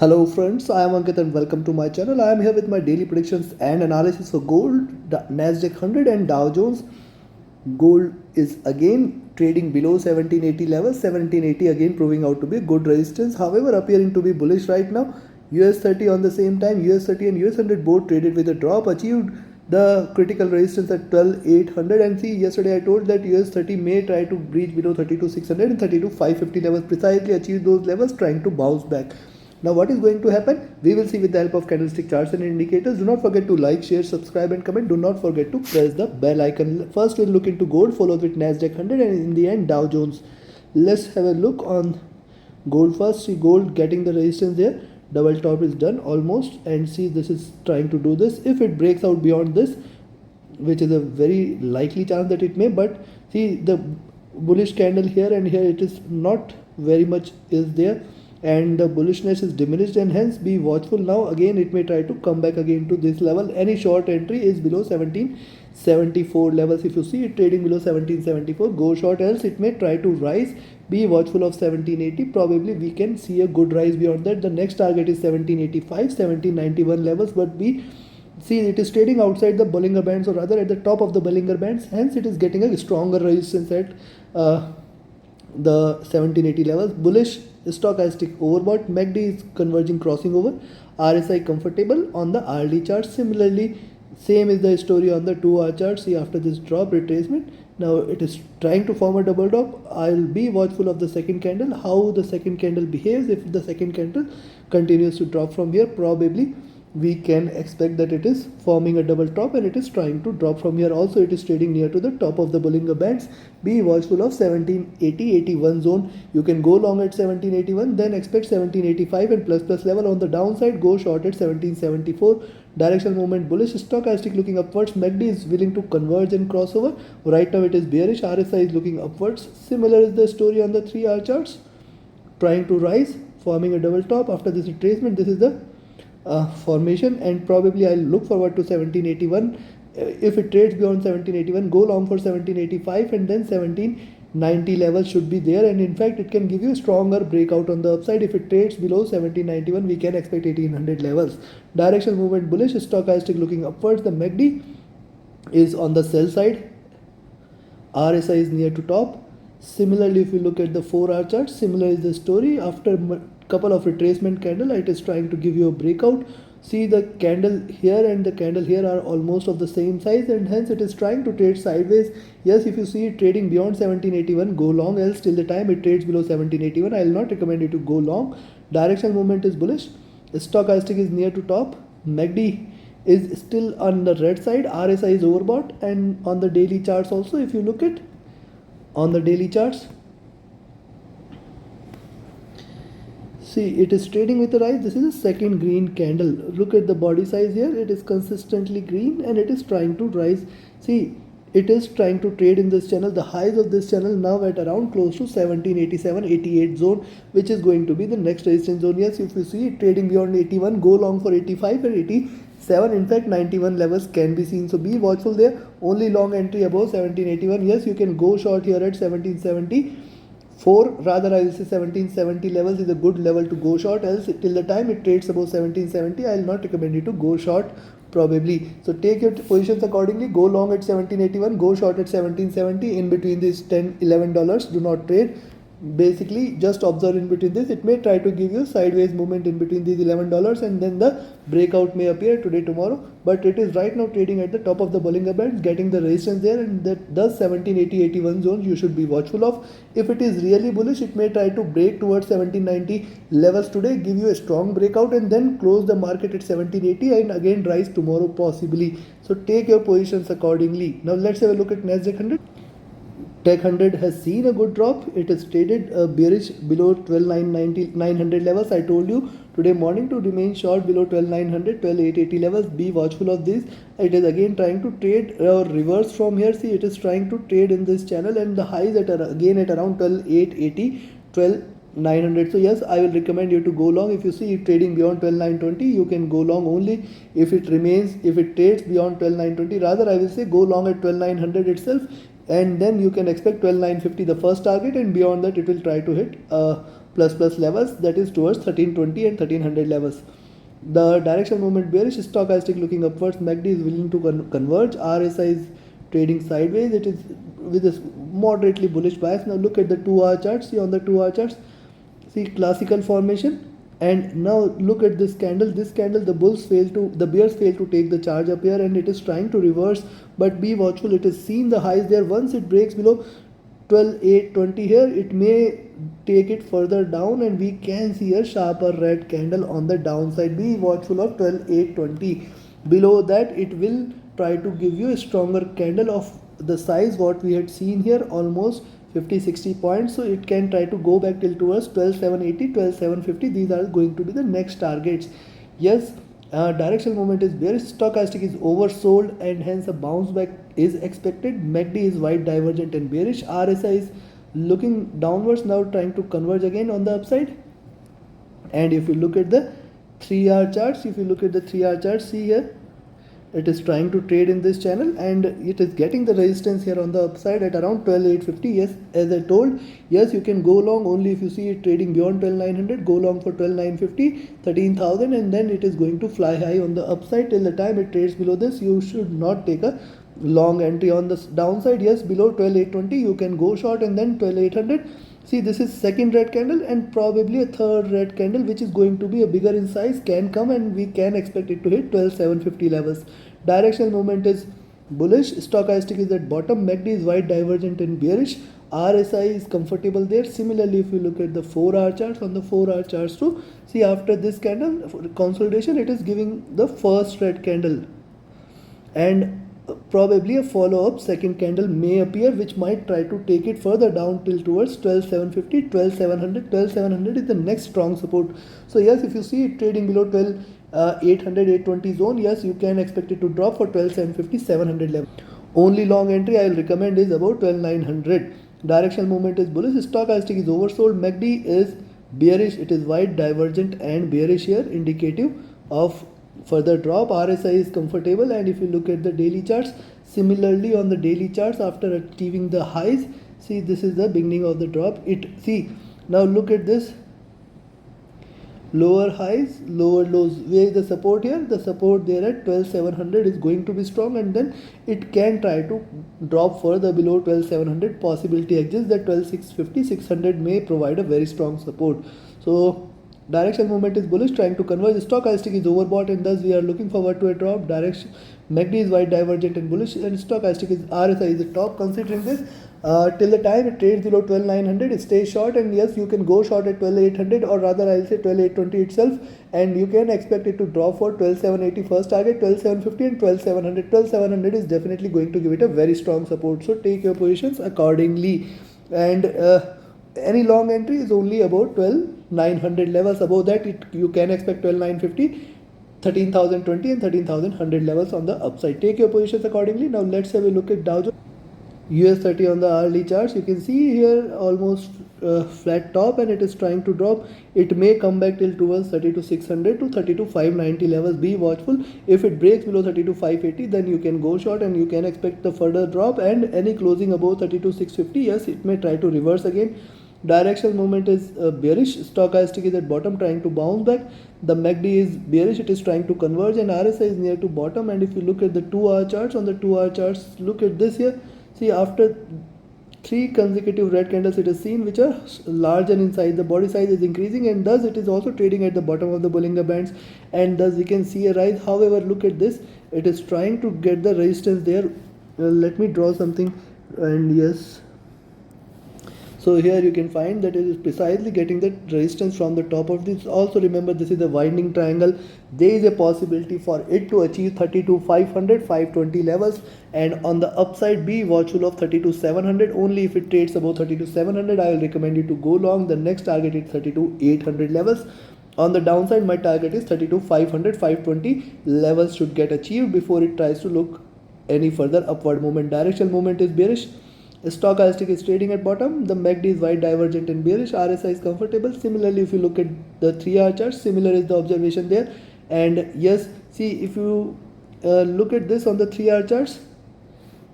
Hello friends, I am Ankit and welcome to my channel. I am here with my daily predictions and analysis for gold, the Nasdaq 100 and Dow Jones. Gold is again trading below 1780 levels, 1780 again proving out to be a good resistance, however appearing to be bullish right now. US 30 on the same time, US 30 and US 100 both traded with a drop, achieved the critical resistance at 12,800, and see, yesterday I told that US 30 may try to breach below 32,600 and 32,550 levels, precisely achieve those levels, trying to bounce back. Now what is going to happen? We will see with the help of candlestick charts and indicators. Do not forget to like, share, subscribe and comment. Do not forget to press the bell icon. First we'll look into gold, followed with Nasdaq 100 and in the end Dow Jones. Let's have a look on gold first. See gold getting the resistance there. Double top is done almost, and see this is trying to do this. If it breaks out beyond this, which is a very likely chance that it may, but see the bullish candle here and here, it is not very much is there, and the bullishness is diminished, and hence be watchful. Now again it may try to come back again to this level. Any short entry is below 1774 levels. If you see it trading below 1774, go short, else it may try to rise. Be watchful of 1780. Probably we can see a good rise beyond that. The next target is 1785, 1791 levels, but see it is trading outside the Bollinger Bands, or rather at the top of the Bollinger Bands, hence it is getting a stronger resistance at the 1780 levels. Bullish stochastic overbought, MACD is converging, crossing over, RSI comfortable on the RD chart. Similarly, same is the story on the 2-hour chart. See after this drop retracement, now it is trying to form a double top. I'll be watchful of the second candle, how the second candle behaves. If the second candle continues to drop from here, probably we can expect that it is forming a double top and it is trying to drop from here. Also it is trading near to the top of the Bollinger Bands. Be watchful of 1780-81 zone. You can go long at 1781, then expect 1785 and plus level. On the downside, go short at 1774. Directional movement bullish, stochastic looking upwards, MACD is willing to converge and crossover. Right now it is bearish, RSI is looking upwards. Similar is the story on the 3-hour charts, trying to rise, forming a double top. After this retracement, this is the formation, and probably I'll look forward to 1781. If it trades beyond 1781, go long for 1785, and then 1790 levels should be there, and in fact it can give you a stronger breakout on the upside. If it trades below 1791, we can expect 1800 levels. Directional movement bullish, stochastic looking upwards. The MACD is on the sell side, RSI is near to top. Similarly, if you look at the 4-hour chart, similar is the story. After couple of retracement candle, it is trying to give you a breakout. See the candle here and the candle here are almost of the same size, and hence it is trying to trade sideways. Yes, if you see it trading beyond 1781, go long, else till the time it trades below 1781, I will not recommend you to go long. Directional movement is bullish, stochastic is near to top, MACD is still on the red side, RSI is overbought, and on the daily charts also, if you look at on the daily charts, see it is trading with a rise. This is a second green candle. Look at the body size here, it is consistently green and it is trying to rise. See it is trying to trade in this channel. The highs of this channel now at around close to 1787-88 zone, which is going to be the next resistance zone. Yes, if you see it trading beyond 81, go long for 85 and 87. In fact 91 levels can be seen, so be watchful there. Only long entry above 1781. Yes, you can go short here at 1774, rather I will say 1770 levels is a good level to go short, else till the time it trades above 1770, I will not recommend you to go short probably. So take your positions accordingly. Go long at 1781, go short at 1770. In between these $10-11, do not trade. Basically just observe in between this. It may try to give you sideways movement in between these $11, and then the breakout may appear today, tomorrow, but it is right now trading at the top of the Bollinger Bands, getting the resistance there, and that does 1780-81 zones you should be watchful of. If it is really bullish, it may try to break towards 1790 levels today, give you a strong breakout, and then close the market at 1780 and again rise tomorrow possibly. So take your positions accordingly. Now let's have a look at Nasdaq 100. Tech 100 has seen a good drop. It is traded bearish below 12,900 levels. I told you today morning to remain short below 12,900, 12,880 levels. Be watchful of this. It is again trying to trade or reverse from here. See, it is trying to trade in this channel, and the highs again at around 12,880, 12,900. So yes, I will recommend you to go long. If you see it trading beyond 12,920, you can go long only if it trades beyond 12,920. Rather, I will say go long at 12,900 itself, and then you can expect 12,950 the first target, and beyond that it will try to hit plus levels, that is towards 1320 and 1300 levels. The directional movement bearish, stochastic looking upwards, MACD is willing to converge, RSI is trading sideways, it is with a moderately bullish bias. Now look at the 2-hour chart, see on the 2-hour charts, see classical formation. And now look at this candle, the bears fail to take the charge up here, and it is trying to reverse, but be watchful, it is seen the highs there. Once it breaks below 12,820 here, it may take it further down, and we can see a sharper red candle on the downside. Be watchful of 12,820. Below that, it will try to give you a stronger candle of the size what we had seen here, almost 50-60 points. So it can try to go back till towards 12,780, 12,750. These are going to be the next targets. Yes, directional movement is bearish, stochastic is oversold, and hence a bounce back is expected. MACD is wide divergent and bearish, RSI is looking downwards, now trying to converge again on the upside. And if you look at the 3-hour charts, see here, it is trying to trade in this channel, and it is getting the resistance here on the upside at around 12,850. Yes, as I told, yes, you can go long only if you see it trading beyond 12,900. Go long for 12,950, 13,000, and then it is going to fly high on the upside. Till the time it trades below this, you should not take a long entry on the downside. Yes, below 12,820 you can go short, and then 12,800. See, this is second red candle, and probably a third red candle, which is going to be a bigger in size, can come, and we can expect it to hit 12,750 levels. Directional movement is bullish, stochastic is at bottom, MACD is wide divergent and bearish, RSI is comfortable there. Similarly, if you look at the 4-hour charts, on the 4-hour charts too, see, after this candle consolidation, it is giving the first red candle, and probably a follow-up second candle may appear, which might try to take it further down till towards 12,750, 12,700. 12,700 is the next strong support. So yes, if you see it trading below 12,800, 820 zone, yes, you can expect it to drop for 12,750, 700 level. Only long entry I will recommend is about 12,900. Directional movement is bullish, stochastic is oversold, MACD is bearish, it is wide divergent and bearish here, indicative of further drop. RSI is comfortable, and if you look at the daily charts, similarly on the daily charts, after achieving the highs, see, this is the beginning of the drop. Now look at this, lower highs, lower lows. Where is the support here? The support there at 12,700 is going to be strong, and then it can try to drop further below 12,700. Possibility exists that 12,650, 600 may provide a very strong support. So directional movement is bullish, trying to converge. Stochastic is overbought, and thus we are looking forward to a drop. MACD is wide divergent and bullish, and stochastic is RSI is the top. Considering this, till the time it trades below 12,900, it stays short, and yes, you can go short at 12,800, or rather I'll say 12,820 itself, and you can expect it to drop for 12,780 first target, 12,750 and 12,700. 12,700 is definitely going to give it a very strong support, so take your positions accordingly. And any long entry is only about 12,900 levels. Above that, you can expect 12,950, 13,020 and 13,100 levels on the upside. Take your positions accordingly. Now let's have a look at Dow Jones. US 30 on the hourly charts. You can see here almost flat top, and it is trying to drop. It may come back till towards 32,600 to 32,590 levels. Be watchful. If it breaks below 32,580, then you can go short, and you can expect the further drop, and any closing above 32,650, yes, it may try to reverse again. Directional movement is bearish, stochastic is at bottom, trying to bounce back. The MACD is bearish, it is trying to converge, and RSI is near to bottom. And if you look at the 2-hour charts, on the 2-hour charts, look at this here. See, after 3 consecutive red candles it is seen, which are larger in size, the body size is increasing, and thus it is also trading at the bottom of the Bollinger Bands, and thus we can see a rise. However, look at this, it is trying to get the resistance there. Let me draw something, and yes, so here you can find that it is precisely getting the resistance from the top of this. Also remember, this is a winding triangle. There is a possibility for it to achieve 32,500, 520 levels, and on the upside, be watchful of 32,700. Only if it trades above 32,700, I will recommend you to go long. The next target is 32,800 levels. On the downside, my target is 32,500, 520 levels should get achieved before it tries to look any further upward movement. Directional movement is bearish. Stochastic is trading at bottom. The MACD is wide divergent and bearish. RSI is comfortable. Similarly, if you look at the 3-hour chart, similar is the observation there. And yes, see, if you look at this on the 3-hour charts,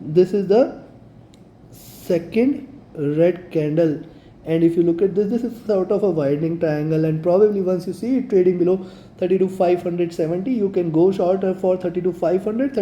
this is the second red candle, And if you look at this is sort of a widening triangle, and probably once you see it trading below 32,570, you can go short for 32,500,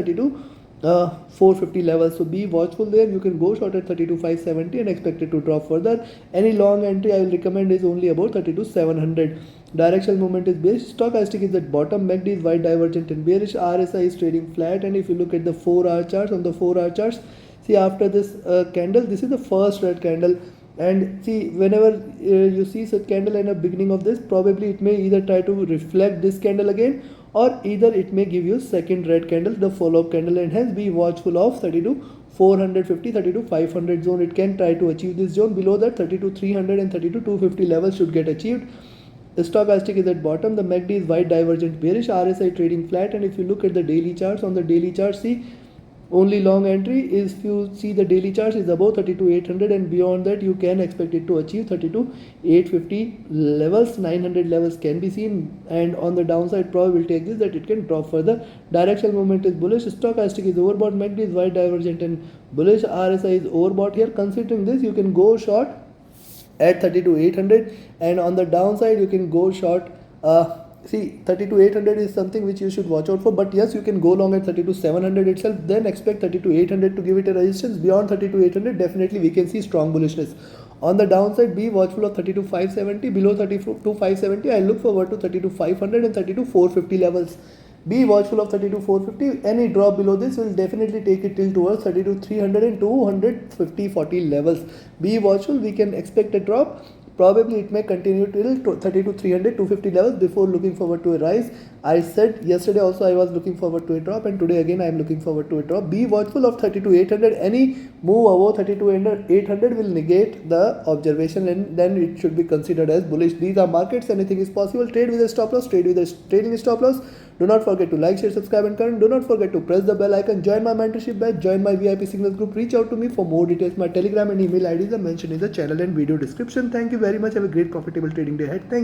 450 levels. So be watchful there. You can go short at 32,570 and expect it to drop further. Any long entry I will recommend is only about 32,700. Directional movement is bearish. Stochastic is at bottom. MACD is wide divergent and bearish. RSI is trading flat. And if you look at the 4-hour charts, on the 4-hour charts, see after this candle, this is the first red candle. And see, whenever you see such candle in the beginning of this, probably it may either try to reflect this candle again, or either it may give you second red candle, the follow-up candle, and hence be watchful of 32,450, 32,500 zone. It can try to achieve this zone. Below that, 32,300 and 32,250 levels should get achieved. The stochastic is at bottom. The MACD is wide divergent bearish. RSI trading flat. And if you look at the daily charts, on the daily chart, see, only long entry is, if you see the daily charts, is above 32,800, and beyond that you can expect it to achieve 32,850 levels. 900 levels can be seen, and on the downside probability exists that it can drop further. Directional movement is bullish. Stochastic is overbought. MACD is wide divergent and bullish. RSI is overbought here. Considering this, you can go short at 32,800, and on the downside you can go short. See, 32,800 is something which you should watch out for, but yes, you can go long at 32,700 itself, then expect 32,800 to give it a resistance. Beyond 32,800, definitely we can see strong bullishness. On the downside, be watchful of 32,570. Below 32,570, I look forward to 32,500 and 32,450 levels. Be watchful of 32,450. Any drop below this will definitely take it till towards 32,300 and 250-40 levels. Be watchful. We can expect a drop. Probably it may continue till 32,300, 250 levels before looking forward to a rise. I said yesterday also I was looking forward to a drop, and today again I am looking forward to a drop. Be watchful of 32,800. Any move above 32,800 will negate the observation, and then it should be considered as bullish. These are markets. Anything is possible. Trade with a stop loss. Trade with a trailing stop loss. Do not forget to like, share, subscribe and comment. Do not forget to press the bell icon. Join my mentorship batch. Join my VIP signals group. Reach out to me for more details. My Telegram and email IDs are mentioned in the channel and video description. Thank you very much. Have a great profitable trading day ahead. Thank you.